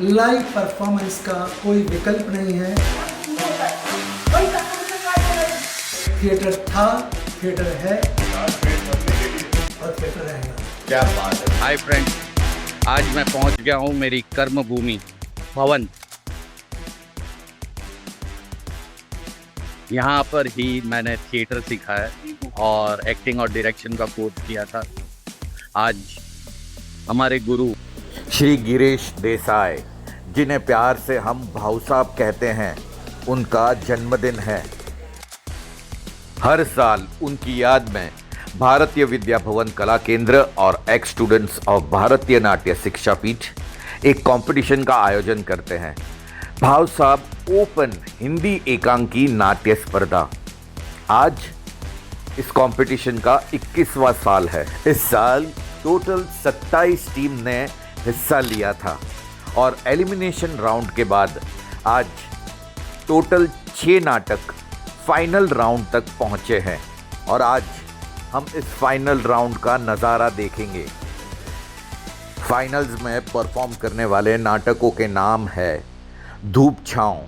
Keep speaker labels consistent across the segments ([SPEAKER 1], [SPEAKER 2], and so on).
[SPEAKER 1] Live performance का कोई विकल्प नहीं है। थिएटर था, थिएटर है और थिएटर रहेगा।
[SPEAKER 2] क्या बात है।
[SPEAKER 3] हाय फ्रेंड्स, आज मैं पहुंच गया हूं मेरी कर्म भूमि भवन। यहाँ पर ही मैंने थिएटर सीखा है और एक्टिंग और डायरेक्शन का कोर्स किया था। आज हमारे गुरु
[SPEAKER 2] श्री गिरीश देसाई, जिन्हें प्यार से हम भाऊ साहब कहते हैं, उनका जन्मदिन है। हर साल उनकी याद में भारतीय विद्या भवन कला केंद्र और x students of Bharatiya Natya शिक्षा पीठ एक कंपटीशन का आयोजन करते हैं। भाऊ साहब ओपन हिंदी एकांकी नाट्य स्पर्धा। आज इस कंपटीशन का 21वां साल है। इस साल टोटल 27 टीम ने हिस्सा लिया था और एलिमिनेशन राउंड के बाद आज टोटल 6 नाटक फाइनल राउंड तक पहुंचे हैं और आज हम इस फाइनल राउंड का नज़ारा देखेंगे। फाइनल्स में परफॉर्म करने वाले नाटकों के नाम है धूप छांव,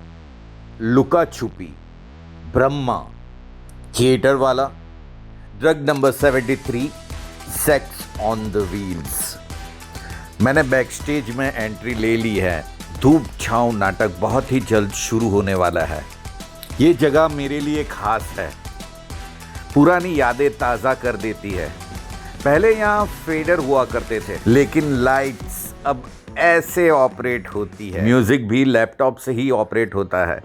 [SPEAKER 2] लुका छुपी, ब्रह्मा, थिएटर वाला, drug number 73, sex on the wheels. मैंने बैकस्टेज में एंट्री ले ली है। धूप छांव नाटक बहुत ही जल्द शुरू होने वाला है। ये जगह मेरे लिए खास है, पुरानी यादें ताज़ा कर देती है। पहले यहाँ फेडर हुआ करते थे, लेकिन लाइट्स अब ऐसे ऑपरेट होती है। म्यूज़िक भी लैपटॉप से ही ऑपरेट होता है।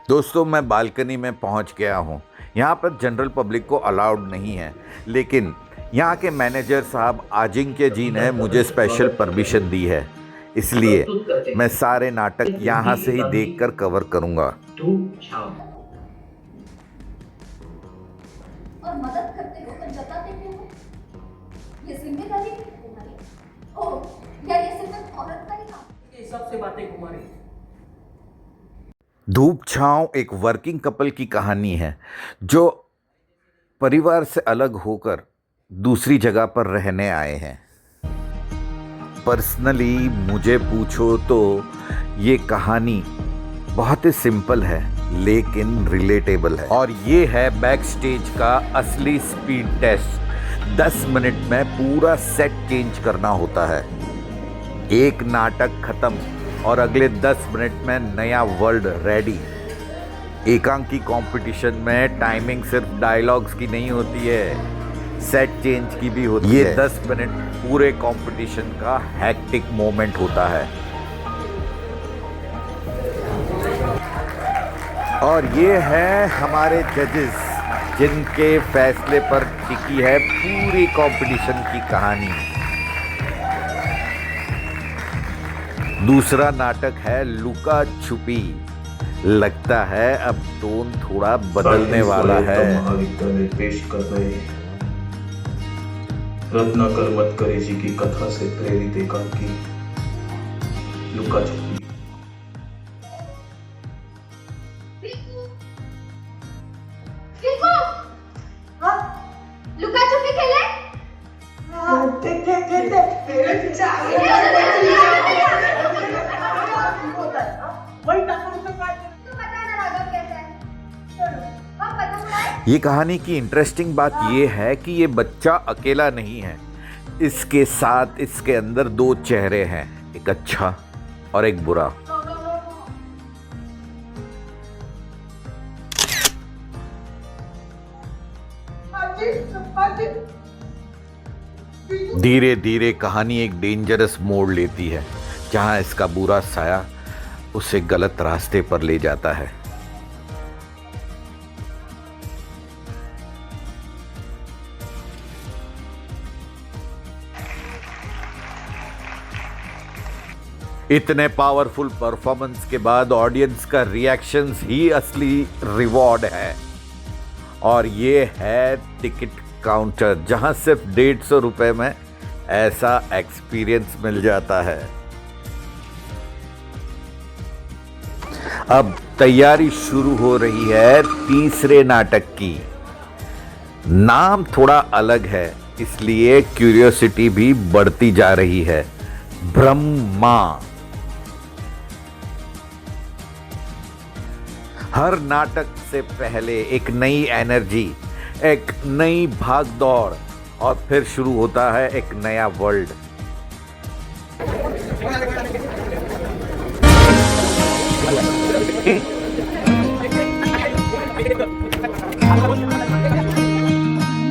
[SPEAKER 2] दोस्तों, मैं बालकनी में पहुँच गया हूँ। यहाँ पर जनरल पब्लिक को अलाउड नहीं है, लेकिन यहाँ के मैनेजर साहब अजिंक्य जी ने मुझे स्पेशल परमिशन दी है, इसलिए मैं सारे नाटक यहाँ से ही देखकर कवर करूँगा।
[SPEAKER 4] और मदद करते हो तो जताते क्यों हो? ये जिम्मेदारी है तुम्हारी। ओह, या ये सिर्फ औरत का ही काम?
[SPEAKER 1] ये सबसे बातें कुमारी।
[SPEAKER 2] धूप छांव एक वर्किंग कपल की कहानी है जो परिवार से अलग होकर दूसरी जगह पर रहने आए हैं। पर्सनली मुझे पूछो तो ये कहानी बहुत ही सिंपल है, लेकिन रिलेटेबल है। और ये है बैक स्टेज का असली स्पीड टेस्ट। 10 मिनट में पूरा सेट चेंज करना होता है। एक नाटक खत्म और अगले 10 मिनट में नया वर्ल्ड रेडी। एकांकी कंपटीशन में टाइमिंग सिर्फ डायलॉग्स की नहीं होती है, सेट चेंज की भी होती है। ये 10 मिनट पूरे कंपटीशन का हैक्टिक मोमेंट होता है। और ये हैं हमारे जजेस, जिनके फैसले पर टिकी है पूरी कंपटीशन की कहानी। दूसरा नाटक है लुका छुपी। लगता है अब टोन थोड़ा बदलने वाला है।
[SPEAKER 5] महाविद्यालय पेश कर रहे रत्नाकर मतकरी जी की कथा से प्रेरित एकांकी लुका छुपी।
[SPEAKER 4] लुका छुपी खेले?
[SPEAKER 2] ये कहानी की इंटरेस्टिंग बात ये है कि ये बच्चा अकेला नहीं है। इसके साथ इसके अंदर 2 चेहरे हैं, एक अच्छा और एक बुरा। धीरे धीरे कहानी एक डेंजरस मोड़ लेती है, जहां इसका बुरा साया उसे गलत रास्ते पर ले जाता है। इतने पावरफुल परफॉर्मेंस के बाद ऑडियंस का रिएक्शंस ही असली रिवॉर्ड है। और ये है टिकट काउंटर, जहां सिर्फ 150 रुपए में ऐसा एक्सपीरियंस मिल जाता है। अब तैयारी शुरू हो रही है तीसरे नाटक की। नाम थोड़ा अलग है, इसलिए क्यूरियोसिटी भी बढ़ती जा रही है। ब्रह्मा। हर नाटक से पहले एक नई एनर्जी, एक नई भागदौड़ और फिर शुरू होता है एक नया वर्ल्ड।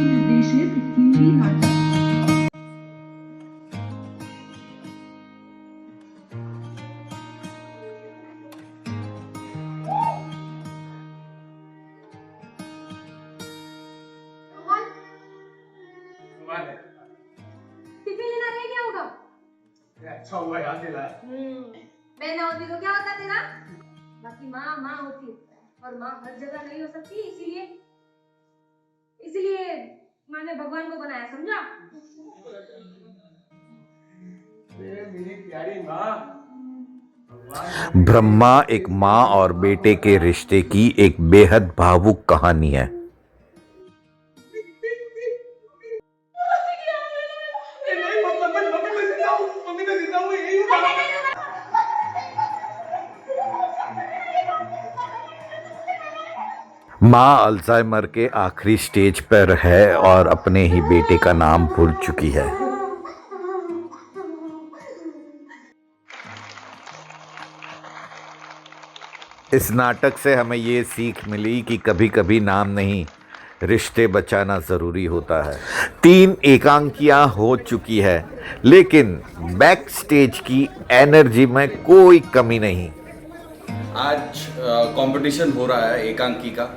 [SPEAKER 6] निर्देशित हिंदी नाटक
[SPEAKER 4] टिफिन लेना रह गया होगा।
[SPEAKER 1] अच्छा हुआ याद दिलाया।
[SPEAKER 4] मैं ना होती तो क्या होता तेरा? बाकी माँ माँ होती और माँ हर जगह नहीं हो सकती, इसीलिए माँ ने भगवान को बनाया, समझा?
[SPEAKER 1] मेरी प्यारी माँ।
[SPEAKER 2] ब्रह्मा एक माँ और बेटे के रिश्ते की एक बेहद भावुक कहानी है। माँ अल्जाइमर के आखिरी स्टेज पर है और अपने ही बेटे का नाम भूल चुकी है। इस नाटक से हमें ये सीख मिली कि कभी कभी नाम नहीं, रिश्ते बचाना ज़रूरी होता है। 3 एकांकियाँ हो चुकी है, लेकिन बैक स्टेज की एनर्जी में कोई कमी नहीं।
[SPEAKER 3] आज कंपटीशन हो रहा है एकांकी का,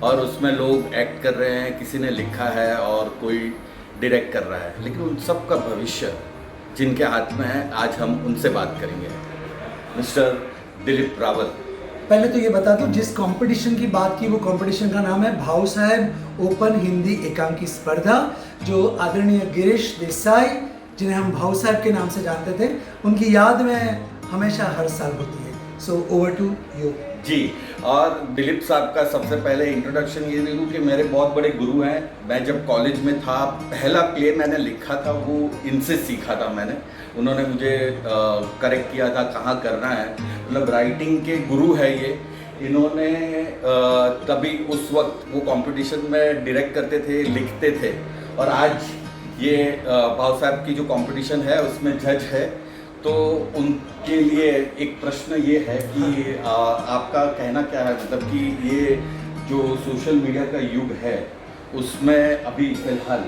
[SPEAKER 3] और उसमें लोग एक्ट कर रहे हैं, किसी ने लिखा है और कोई डायरेक्ट कर रहा है, लेकिन उन सब का भविष्य जिनके हाथ में है, आज हम उनसे बात करेंगे। मिस्टर दिलीप रावल।
[SPEAKER 1] पहले तो ये बता दो, जिस कंपटीशन की बात की वो कंपटीशन का नाम है भाव साहब ओपन हिंदी एकांकी स्पर्धा, जो आदरणीय गिरीश देसाई, जिन्हें हम भाव साहब के नाम से जानते थे, उनकी याद में हमेशा हर साल होती है। So over to you.
[SPEAKER 3] जी, और दिलीप साहब का सबसे पहले इंट्रोडक्शन ये दे दूँ कि मेरे बहुत बड़े गुरु हैं। मैं जब कॉलेज में था, पहला प्ले मैंने लिखा था वो इनसे सीखा था मैंने। उन्होंने मुझे करेक्ट किया था कहाँ करना है, मतलब राइटिंग के गुरु है ये। इन्होंने तभी उस वक्त वो कंपटीशन में डायरेक्ट करते थे, लिखते थे, और आज ये भाव साहब की जो कंपटीशन है उसमें जज है। तो उनके लिए एक प्रश्न ये है कि आपका कहना क्या है, मतलब कि ये जो सोशल मीडिया का युग है उसमें अभी फिलहाल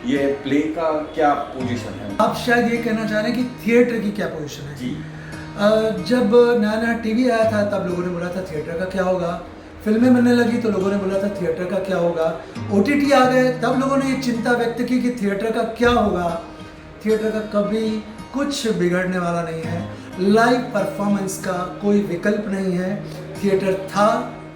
[SPEAKER 3] ये प्ले का क्या पोजीशन है?
[SPEAKER 1] आप शायद ये कहना चाह रहे हैं कि थिएटर की क्या पोजीशन है।
[SPEAKER 3] जी,
[SPEAKER 1] जब नया नया टीवी आया था तब लोगों ने बोला था थिएटर का क्या होगा, फिल्में बनने लगी तो लोगों ने बोला था थिएटर का क्या होगा, OTT आ गए तब लोगों ने ये चिंता व्यक्त की कि थिएटर का क्या होगा। थिएटर का कभी कुछ बिगड़ने वाला नहीं है। लाइव परफॉर्मेंस का कोई विकल्प नहीं है। थिएटर था,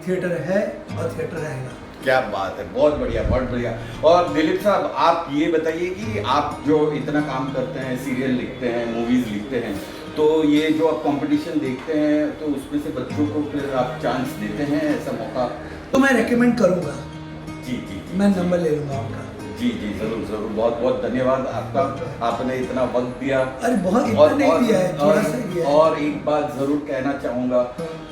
[SPEAKER 1] थिएटर है और थिएटर रहेगा।
[SPEAKER 3] क्या बात है, बहुत बढ़िया, बहुत बढ़िया। और दिलीप साहब, आप ये बताइए कि आप जो इतना काम करते हैं, सीरियल लिखते हैं, मूवीज़ लिखते हैं, तो ये जो आप कंपटीशन देखते हैं तो उसमें से बच्चों को फिर आप चांस देते हैं, ऐसा मौका?
[SPEAKER 1] तो मैं रेकमेंड करूँगा।
[SPEAKER 3] जी जी,
[SPEAKER 1] मैं नंबर ले लूँगा उनका।
[SPEAKER 3] जी जी, जरूर जरूर। बहुत बहुत धन्यवाद आपका, आपने इतना वक्त दिया।
[SPEAKER 1] अरे बहुत इतना नहीं दिया है, थोड़ा सा दिया है।
[SPEAKER 3] और एक बात जरूर कहना चाहूँगा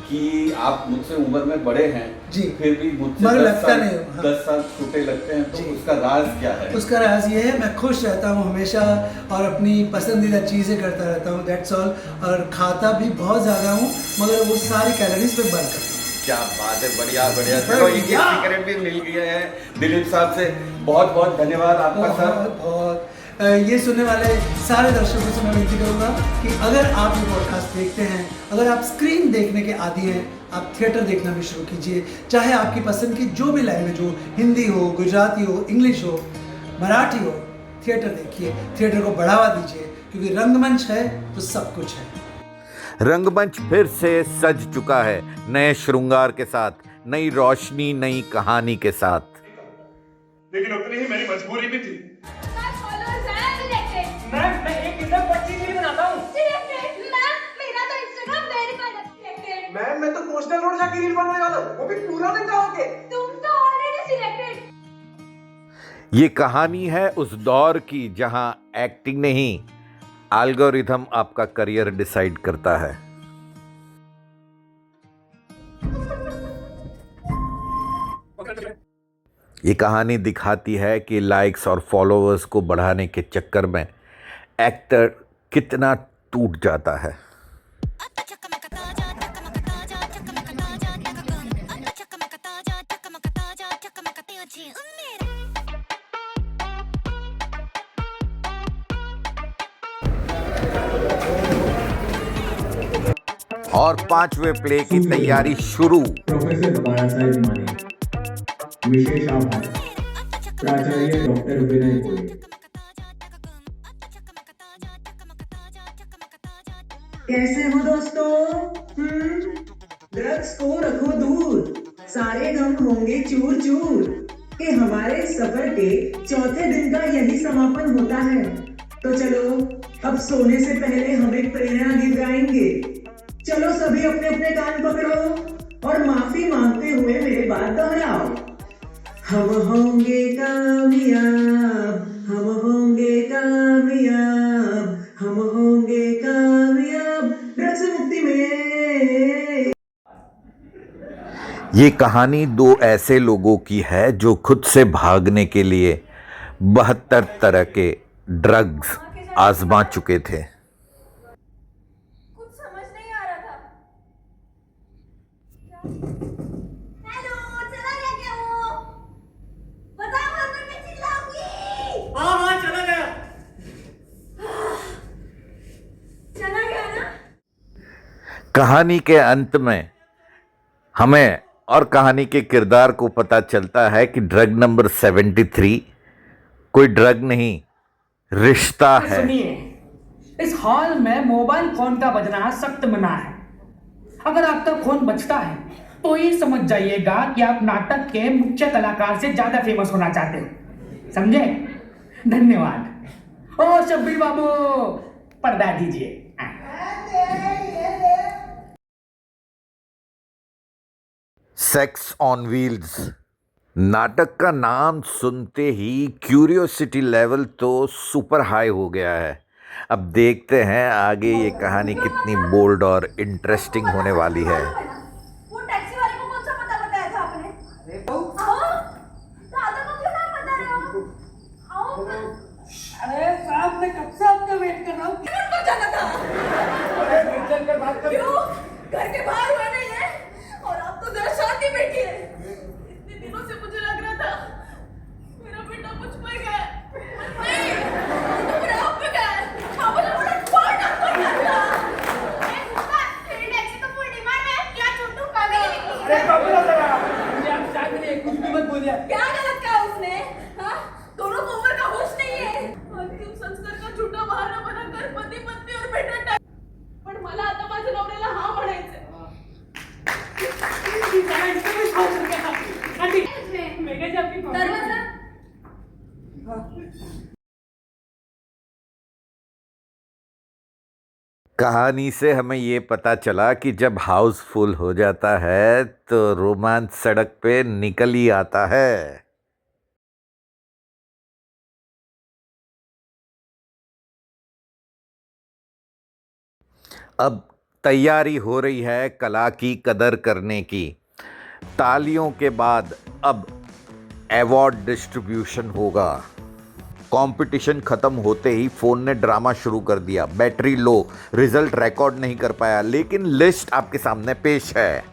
[SPEAKER 3] कि आप मुझसे उम्र में बड़े हैं
[SPEAKER 1] जी,
[SPEAKER 3] फिर भी मुझसे
[SPEAKER 1] मगर
[SPEAKER 3] 10
[SPEAKER 1] लगता
[SPEAKER 3] साल
[SPEAKER 1] नहीं, हाँ।
[SPEAKER 3] 10 साल छोटे लगते हैं, तो
[SPEAKER 1] जी।
[SPEAKER 3] उसका राज क्या है?
[SPEAKER 1] उसका राज ये है, मैं खुश रहता हूँ हमेशा और अपनी पसंदीदा चीज़ें करता रहता हूँ, दैट्स ऑल। और खाता भी बहुत ज़्यादा हूँ, मगर वो सारी कैलोरीज पे बर्न करता हूँ।
[SPEAKER 3] क्या बात है, बढ़िया बढ़िया। चलो, ये सीक्रेट भी मिल गया है दिलीप साहब से। बहुत बहुत धन्यवाद आपका सर।
[SPEAKER 1] बहुत बहुत ये सुनने वाले सारे दर्शकों से मैं विनती करूंगा कि अगर आप ये पॉडकास्ट देखते हैं, अगर आप स्क्रीन देखने के आदी हैं, आप थिएटर देखना भी शुरू कीजिए। चाहे आपकी पसंद की जो भी लैंग्वेज हो, हिंदी हो, गुजराती हो, इंग्लिश हो, मराठी हो, थिएटर देखिए, थिएटर को बढ़ावा दीजिए, क्योंकि रंगमंच है तो सब कुछ है।
[SPEAKER 2] रंगमंच फिर से सज चुका है, नए श्रृंगार के साथ, नई रोशनी, नई कहानी के साथ।
[SPEAKER 7] लेकिन उतनी ही मेरी मजबूरी भी थी।
[SPEAKER 8] मैम, मैं एक इंस्टाग्राम 25 रील बनाता हूँ।
[SPEAKER 7] मैम, मैं तो पोस्टर रोड जाके रील बनवाने वाला हूँ, वो भी पूरा दिन गाँव के।
[SPEAKER 2] ये कहानी है उस दौर की जहां एक्टिंग नहीं, एल्गोरिथम आपका करियर डिसाइड करता है। ये कहानी दिखाती है कि लाइक्स और फॉलोअर्स को बढ़ाने के चक्कर में एक्टर कितना टूट जाता है। और 5वें प्ले की तैयारी शुरू।
[SPEAKER 6] प्रोफेसर बाळासाहेब माने, विशेष आभार प्राचार्य डॉक्टर विनय गोले।
[SPEAKER 9] कैसे हो दोस्तों? ड्रग्स को रखो दूर, सारे गम होंगे चूर चूर। कि हमारे सफर के चौथे दिन का यही समापन होता है। तो चलो अब सोने से पहले हम एक प्रेरणा गीत गाएंगे। चलो सभी अपने अपने कान पकड़ो और माफी मांगते हुए मेरे बात दोहराओ। हम होंगे कामयाब, हम होंगे कामयाब, हम होंगे कामयाब ड्रग्स मुक्ति में।
[SPEAKER 2] ये कहानी 2 ऐसे लोगों की है जो खुद से भागने के लिए 72 तरह के ड्रग्स आजमा चुके थे।
[SPEAKER 4] कुछ समझ नहीं आ रहा था। हेलो, चला गया क्या वो? बताओ वरना मैं चिल्लाऊंगी।
[SPEAKER 8] हाँ चला गया।
[SPEAKER 4] चला गया ना?
[SPEAKER 2] कहानी के अंत में हमें और कहानी के किरदार को पता चलता है कि ड्रग नंबर 73 कोई ड्रग नहीं, रिश्ता है।
[SPEAKER 8] सुनिए, इस हॉल में मोबाइल फोन का बजना सख्त मना है। अगर आपका फोन बजता है तो ये समझ जाइएगा कि आप नाटक के मुख्य कलाकार से ज्यादा फेमस होना चाहते हो। समझे? धन्यवाद। ओ शब्बीर बाबू, पर्दा दीजिए।
[SPEAKER 2] सेक्स ऑन व्हील्स नाटक का नाम सुनते ही क्यूरियोसिटी लेवल तो सुपर हाई हो गया है। अब देखते हैं आगे ये कहानी कितनी बोल्ड और इंटरेस्टिंग होने वाली है।
[SPEAKER 4] वो टैक्सी वाले को कौन सा पता बताया था आपने? अरे दादा को क्यों ना बता रहे हो? आओ।
[SPEAKER 8] अरे साहब, मैं कब से आपका वेट कर रहा हूँ।
[SPEAKER 4] कौन जाना था?
[SPEAKER 8] चल कर बात कर।
[SPEAKER 4] क्यों? घर के बाहर हुआ नहीं है और आप तो जरा शांति बैठी है। इतने दिनों से मुझे लग रहा था मेरा बेटा मुझ पर गया। नहीं, तो मेरा आप पे गया। आप मुझे बड़ा फोन था। तेरी टैक्सी तो फुल डिमांड है। क्या छोटू पागल?
[SPEAKER 8] अरे बाबू जरा, मुझे आप शायद मेरे कुछ भी मत बोलिए।
[SPEAKER 4] क्या गलत कहा उसने? हाँ? दोनों को उम्र का होश नहीं है। अंतिम संस्कार का झूठा बहाना बनाकर पति पत्नी और बेटा पण मला आता माझ्या नवऱ्याला हा म्हणायचं। दरवाजा
[SPEAKER 2] कहानी से हमें ये पता चला कि जब हाउस फुल हो जाता है तो रोमांस सड़क पे निकल ही आता है। अब तैयारी हो रही है कला की कदर करने की। तालियों के बाद अब अवार्ड डिस्ट्रीब्यूशन होगा। कंपटीशन खत्म होते ही फोन ने ड्रामा शुरू कर दिया। बैटरी लो, रिजल्ट रिकॉर्ड नहीं कर पाया, लेकिन लिस्ट आपके सामने पेश है।